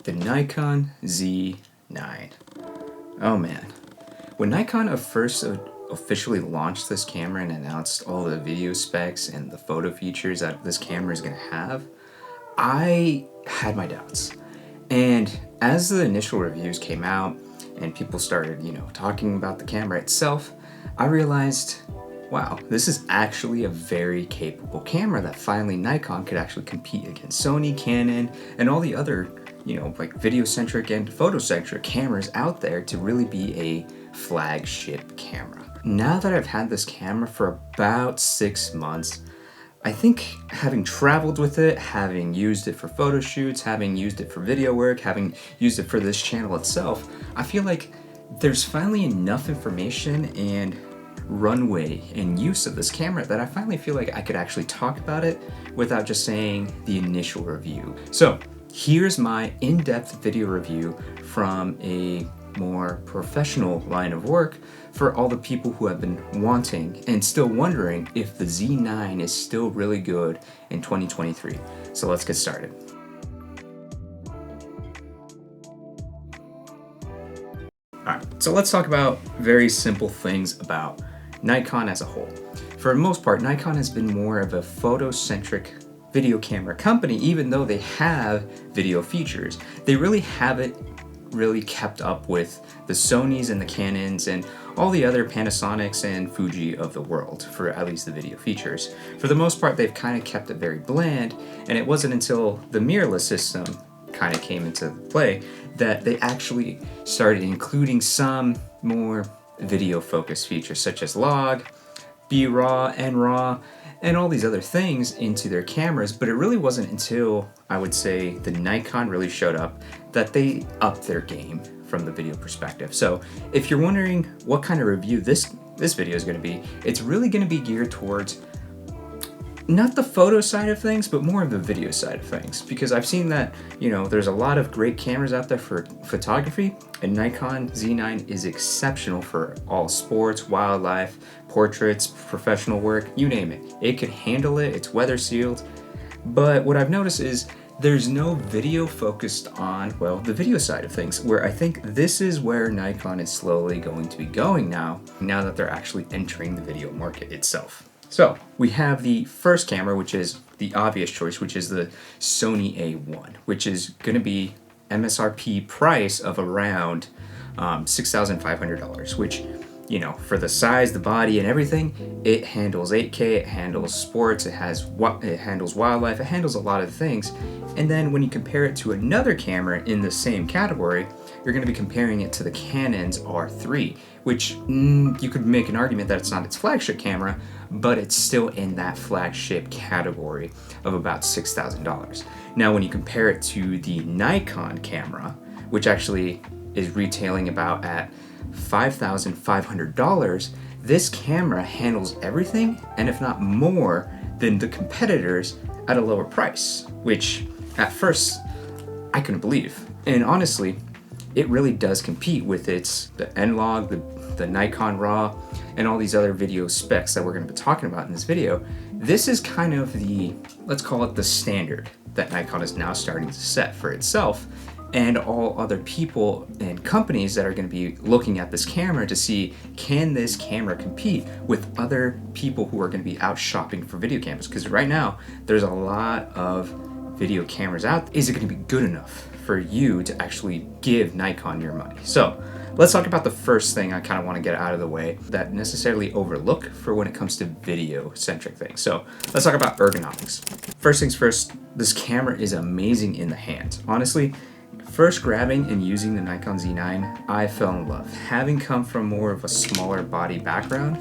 the Nikon Z9. Oh man. When Nikon first officially launched this camera and announced all the video specs and the photo features that this camera is going to have, I had my doubts. And as the initial reviews came out and people started, talking about the camera itself, I realized, wow, this is actually a very capable camera that finally Nikon could actually compete against Sony, Canon, and all the other, like video-centric and photo-centric cameras out there to really be a flagship camera. Now that I've had this camera for about 6 months, I think having traveled with it, having used it for photo shoots, having used it for video work, having used it for this channel itself, I feel like there's finally enough information and runway and use of this camera that I finally feel like I could actually talk about it without just saying the initial review. So here's my in-depth video review from a more professional line of work for all the people who have been wanting and still wondering if the Z9 is still really good in 2023. So let's get started. Alright, so let's talk about very simple things about Nikon as a whole. For the most part, Nikon has been more of a photo-centric video camera company, even though they have video features. They really haven't really kept up with the Sonys and the Canons and all the other Panasonics and Fuji of the world for at least the video features. For the most part, they've kind of kept it very bland, and it wasn't until the mirrorless system kind of came into play that they actually started including some more video focused features such as log, B-RAW, N-RAW, and all these other things into their cameras. But it really wasn't until, I would say, the Nikon really showed up that they upped their game from the video perspective. So if you're wondering what kind of review this video is going to be, it's really going to be geared towards not the photo side of things, but more of the video side of things. Because I've seen that, there's a lot of great cameras out there for photography, and Nikon Z9 is exceptional for all sports, wildlife, portraits, professional work, you name it. It could handle it, it's weather sealed. But what I've noticed is there's no video focused on, well, the video side of things, where I think this is where Nikon is slowly going to be going now that they're actually entering the video market itself. So we have the first camera, which is the obvious choice, which is the Sony A1, which is going to be MSRP price of around $6,500, which, for the size, the body, and everything, it handles 8K, it handles sports, it handles wildlife, it handles a lot of things. And then when you compare it to another camera in the same category, you're going to be comparing it to the Canon's R3, which you could make an argument that it's not its flagship camera, but it's still in that flagship category of about $6,000. Now, when you compare it to the Nikon camera, which actually is retailing about at $5,500, this camera handles everything, and if not more, than the competitors at a lower price, which at first I couldn't believe. And honestly, it really does compete with the N-Log, the Nikon RAW, and all these other video specs that we're going to be talking about in this video. This is kind of let's call it the standard that Nikon is now starting to set for itself and all other people and companies that are going to be looking at this camera to see, can this camera compete with other people who are going to be out shopping for video cameras? Because right now, there's a lot of video cameras out. Is it going to be good enough for you to actually give Nikon your money? So let's talk about the first thing I kind of want to get out of the way that necessarily overlook for when it comes to video centric things. So let's talk about ergonomics. First things first, this camera is amazing in the hand. Honestly, first grabbing and using the Nikon Z9, I fell in love. Having come from more of a smaller body background,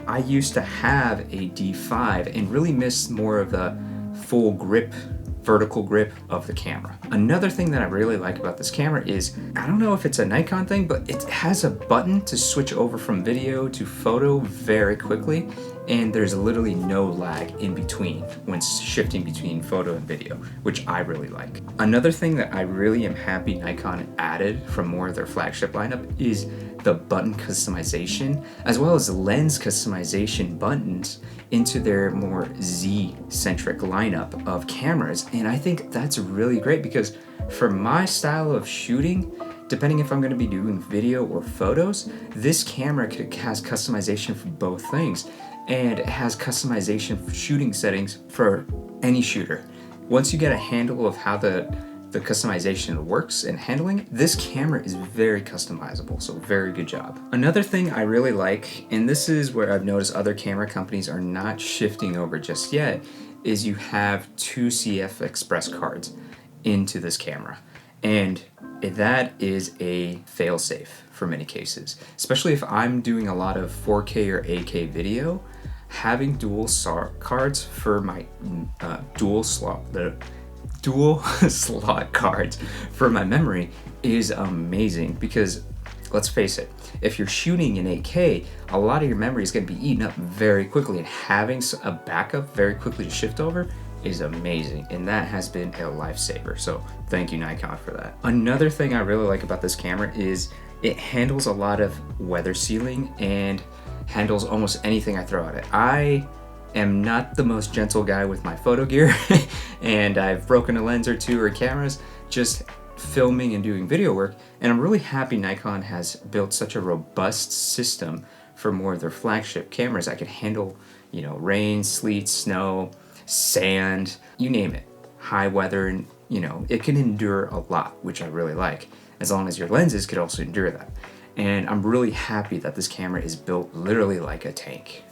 I used to have a D5 and really missed more of the full grip, vertical grip of the camera. Another thing that I really like about this camera is, I don't know if it's a Nikon thing, but it has a button to switch over from video to photo very quickly, and there's literally no lag in between when shifting between photo and video, which I really like. Another thing that I really am happy Nikon added from more of their flagship lineup is the button customization as well as lens customization buttons into their more Z-centric lineup of cameras. And I think that's really great because for my style of shooting, depending if I'm going to be doing video or photos, this camera has customization for both things, and it has customization for shooting settings for any shooter. Once you get a handle of how the customization works and handling it, this camera is very customizable, so very good job. Another thing I really like, and this is where I've noticed other camera companies are not shifting over just yet, is you have two CF Express cards into this camera. And that is a fail-safe for many cases, especially if I'm doing a lot of 4K or 8K video. Having dual cards for my dual slot cards for my memory is amazing, because let's face it, if you're shooting in 8K, a lot of your memory is going to be eaten up very quickly, and having a backup very quickly to shift over is amazing, and that has been a lifesaver. So thank you, Nikon, for that. Another thing I really like about this camera is it handles a lot of weather sealing and handles almost anything I throw at it. I am not the most gentle guy with my photo gear and I've broken a lens or two or cameras just filming and doing video work, and I'm really happy Nikon has built such a robust system for more of their flagship cameras that can handle, you know, rain, sleet, snow, sand, you name it, high weather, and you know, it can endure a lot, which I really like, as long as your lenses could also endure that. And I'm really happy that this camera is built literally like a tank.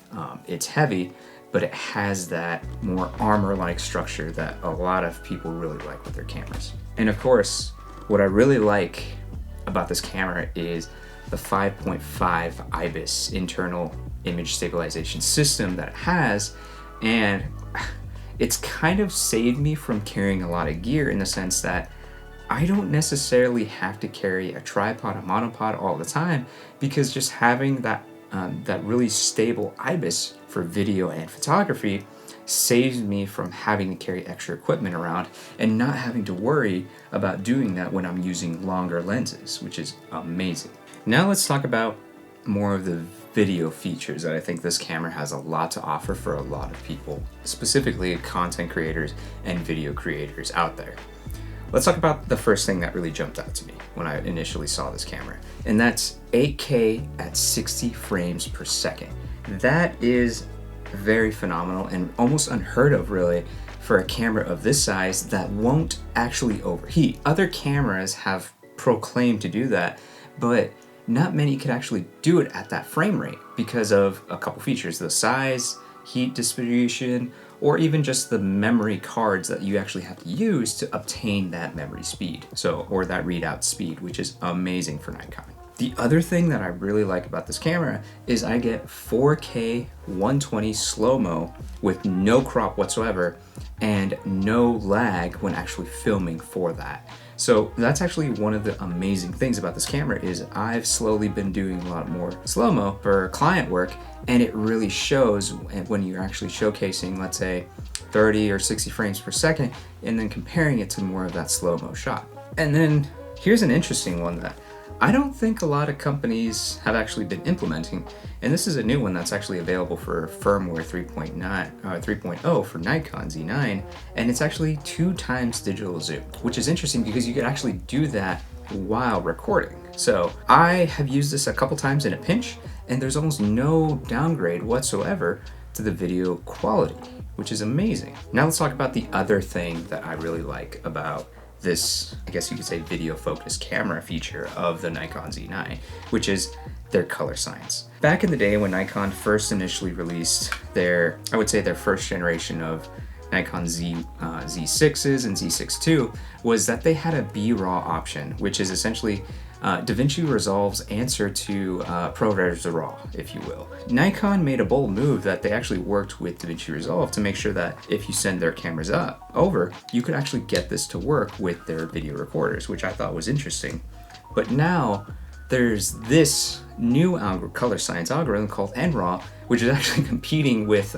It's heavy, but it has that more armor-like structure that a lot of people really like with their cameras. And of course, what I really like about this camera is the 5.5 IBIS internal image stabilization system that it has, and it's kind of saved me from carrying a lot of gear in the sense that I don't necessarily have to carry a tripod, a monopod all the time, because just having that really stable IBIS for video and photography saves me from having to carry extra equipment around and not having to worry about doing that when I'm using longer lenses, which is amazing. Now let's talk about more of the video features that I think this camera has a lot to offer for a lot of people, specifically content creators and video creators out there. Let's talk about the first thing that really jumped out to me when I initially saw this camera, and that's 8K at 60 frames per second. That is very phenomenal and almost unheard of, really, for a camera of this size that won't actually overheat. Other cameras have proclaimed to do that, but not many could actually do it at that frame rate because of a couple features: the size, heat distribution, or even just the memory cards that you actually have to use to obtain that memory speed, or that readout speed, which is amazing for Nikon. The other thing that I really like about this camera is I get 4K 120 slow-mo with no crop whatsoever and no lag when actually filming for that. So that's actually one of the amazing things about this camera is I've slowly been doing a lot more slow-mo for client work, and it really shows when you're actually showcasing, let's say, 30 or 60 frames per second, and then comparing it to more of that slow-mo shot. And then here's an interesting one that I don't think a lot of companies have actually been implementing, and this is a new one that's actually available for firmware 3.0 for Nikon Z9, and it's actually 2x digital zoom, which is interesting because you could actually do that while recording. So I have used this a couple times in a pinch, and there's almost no downgrade whatsoever to the video quality, which is amazing. Now let's talk about the other thing that I really like about this, I guess you could say, video focused camera feature of the Nikon Z9, which is their color science. Back in the day when Nikon first initially released their, I would say their first generation of Nikon Z6s and Z6 II, was that they had a B-RAW option, which is essentially DaVinci Resolve's answer to ProRes RAW, if you will. Nikon made a bold move that they actually worked with DaVinci Resolve to make sure that if you send their cameras over, you could actually get this to work with their video recorders, which I thought was interesting. But now there's this new color science algorithm called NRAW, which is actually competing with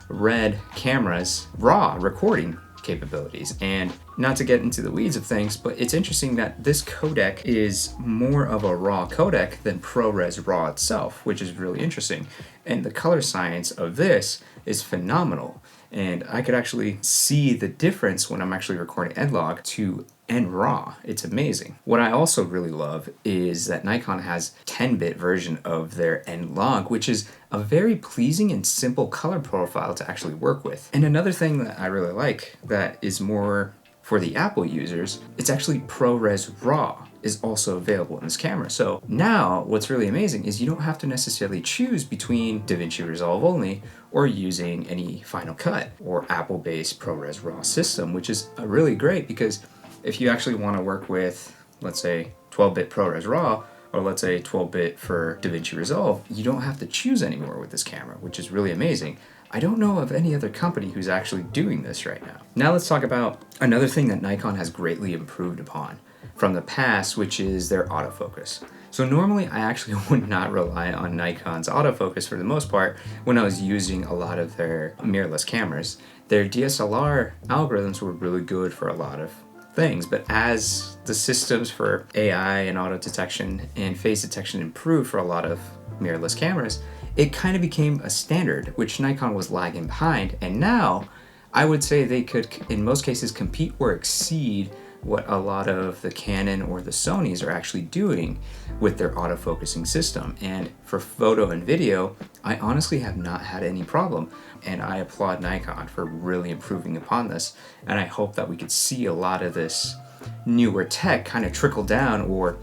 Red camera's RAW recording capabilities. And not to get into the weeds of things, but it's interesting that this codec is more of a RAW codec than ProRes RAW itself, which is really interesting. And the color science of this is phenomenal. And I could actually see the difference when I'm actually recording N-Log to N-RAW. It's amazing. What I also really love is that Nikon has 10-bit version of their N-Log, which is a very pleasing and simple color profile to actually work with. And another thing that I really like that is more for the Apple users, it's actually ProRes RAW is also available in this camera. So now what's really amazing is you don't have to necessarily choose between DaVinci Resolve only or using any Final Cut or Apple-based ProRes RAW system, which is really great because if you actually want to work with, let's say, 12-bit ProRes RAW, or let's say 12-bit for DaVinci Resolve, you don't have to choose anymore with this camera, which is really amazing. I don't know of any other company who's actually doing this right now. Now let's talk about another thing that Nikon has greatly improved upon from the past, which is their autofocus. So normally I actually would not rely on Nikon's autofocus for the most part when I was using a lot of their mirrorless cameras. Their DSLR algorithms were really good for a lot of things, but as the systems for AI and auto detection and phase detection improved for a lot of mirrorless cameras, it kind of became a standard, which Nikon was lagging behind. And now I would say they could, in most cases, compete or exceed what a lot of the Canon or the Sonys are actually doing with their autofocusing system. And for photo and video, I honestly have not had any problem. And I applaud Nikon for really improving upon this. And I hope that we could see a lot of this newer tech kind of trickle down or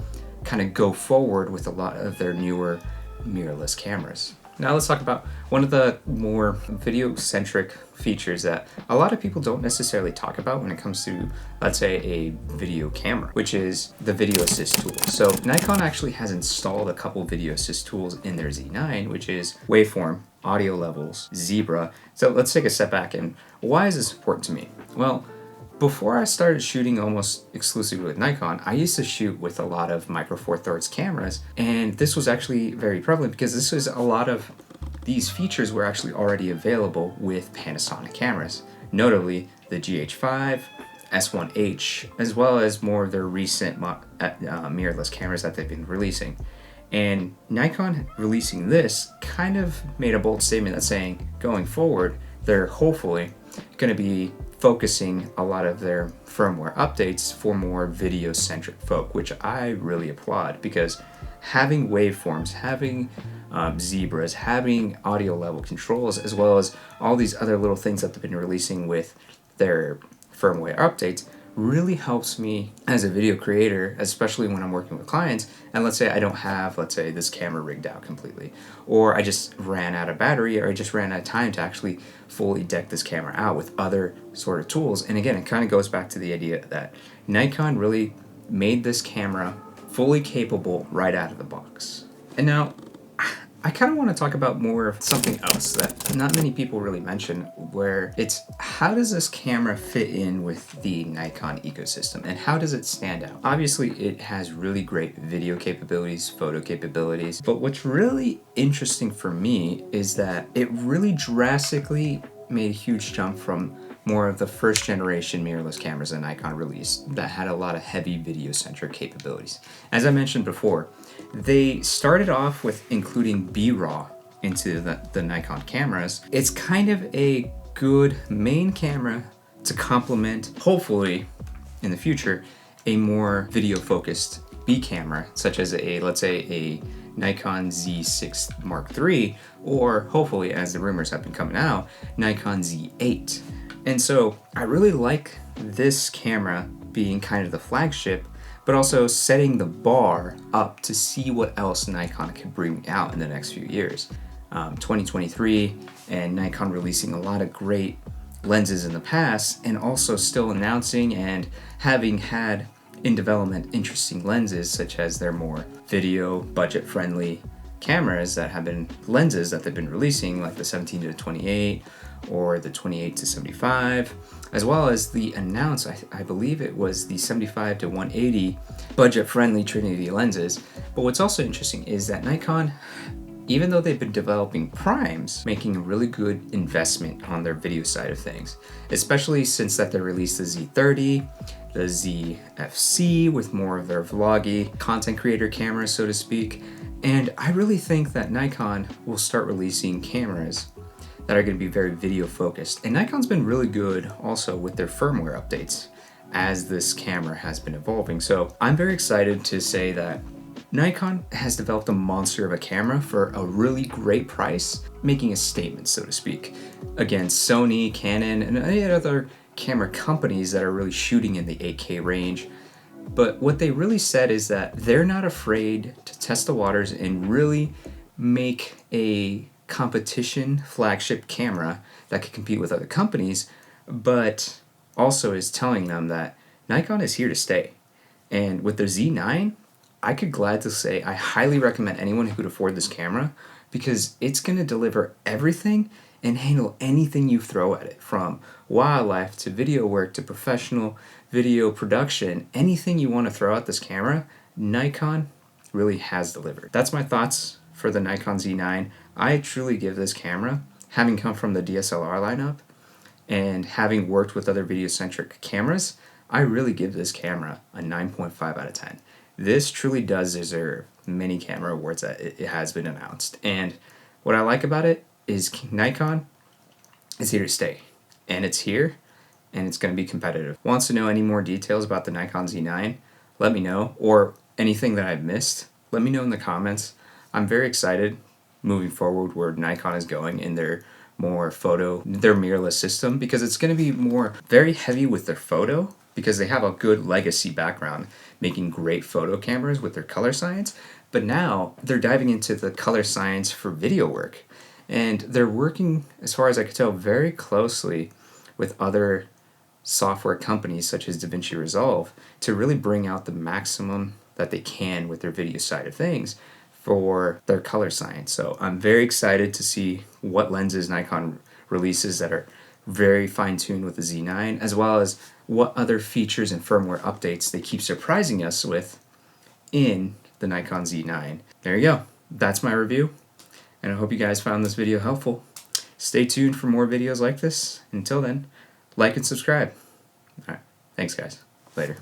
kind of go forward with a lot of their newer mirrorless cameras. Now let's talk about one of the more video-centric features that a lot of people don't necessarily talk about when it comes to, let's say, a video camera, which is the video assist tool. So Nikon actually has installed a couple video assist tools in their Z9, which is waveform, audio levels, zebra. So let's take a step back, and why is this important to me? Well, before I started shooting almost exclusively with Nikon, I used to shoot with a lot of Micro Four Thirds cameras, and this was actually very prevalent because this was a lot of these features were actually already available with Panasonic cameras, notably the GH5, S1H, as well as more of their recent mirrorless cameras that they've been releasing. And Nikon releasing this kind of made a bold statement that's saying, going forward, they're hopefully going to be focusing a lot of their firmware updates for more video-centric folk, which I really applaud, because having waveforms, having zebras, having audio level controls, as well as all these other little things that they've been releasing with their firmware updates really helps me as a video creator, especially when I'm working with clients. And let's say I don't have, let's say, this camera rigged out completely, or I just ran out of battery, or I just ran out of time to actually fully deck this camera out with other sort of tools. And again, it kind of goes back to the idea that Nikon really made this camera fully capable right out of the box. And now I kind of want to talk about more of something else that not many people really mention, where it's how does this camera fit in with the Nikon ecosystem and how does it stand out? Obviously, it has really great video capabilities, photo capabilities, but what's really interesting for me is that it really drastically made a huge jump from more of the first generation mirrorless cameras that Nikon released that had a lot of heavy video-centric capabilities. As I mentioned before, they started off with including B-RAW into the Nikon cameras. It's kind of a good main camera to complement, hopefully, in the future, a more video-focused B camera, such as let's say a Nikon Z6 Mark III, or hopefully, as the rumors have been coming out, Nikon Z8. And so I really like this camera being kind of the flagship, but also setting the bar up to see what else Nikon can bring out in the next few years. 2023 and Nikon releasing a lot of great lenses in the past, and also still announcing and having had in development interesting lenses such as their more video budget friendly cameras that have been lenses that they've been releasing, like the 17 to 28 or the 28 to 75, as well as the announced, I believe it was the 75 to 180 budget friendly Trinity lenses. But what's also interesting is that Nikon even though they've been developing primes, making a really good investment on their video side of things, especially since that they released the Z30, the ZFC with more of their vloggy content creator cameras, so to speak. And I really think that Nikon will start releasing cameras that are going to be very video focused. And Nikon's been really good also with their firmware updates as this camera has been evolving. So I'm very excited to say that Nikon has developed a monster of a camera for a really great price, making a statement, so to speak, against Sony, Canon, and any other camera companies that are really shooting in the 8K range. But what they really said is that they're not afraid to test the waters and really make a competition flagship camera that could compete with other companies, but also is telling them that Nikon is here to stay. And with their Z9, I could glad to say I highly recommend anyone who could afford this camera, because it's going to deliver everything and handle anything you throw at it, from wildlife to video work to professional video production. Anything you want to throw at this camera, Nikon really has delivered. That's my thoughts for the Nikon Z9. I truly give this camera, having come from the DSLR lineup and having worked with other video-centric cameras, I really give this camera a 9.5 out of 10. This truly does deserve many camera awards that it has been announced. And what I like about it is Nikon is here to stay. And it's here, and it's going to be competitive. Wants to know any more details about the Nikon Z9? Let me know. Or anything that I've missed, let me know in the comments. I'm very excited moving forward where Nikon is going in their their mirrorless system, because it's going to be more very heavy with their photo, because they have a good legacy background making great photo cameras with their color science. But now they're diving into the color science for video work. And they're working, as far as I could tell, very closely with other software companies such as DaVinci Resolve to really bring out the maximum that they can with their video side of things for their color science. So I'm very excited to see what lenses Nikon releases that are very fine-tuned with the Z9, as well as what other features and firmware updates they keep surprising us with in the Nikon Z9. There you go. That's my review, and I hope you guys found this video helpful. Stay tuned for more videos like this. Until then, like and subscribe. All right. Thanks, guys. Later.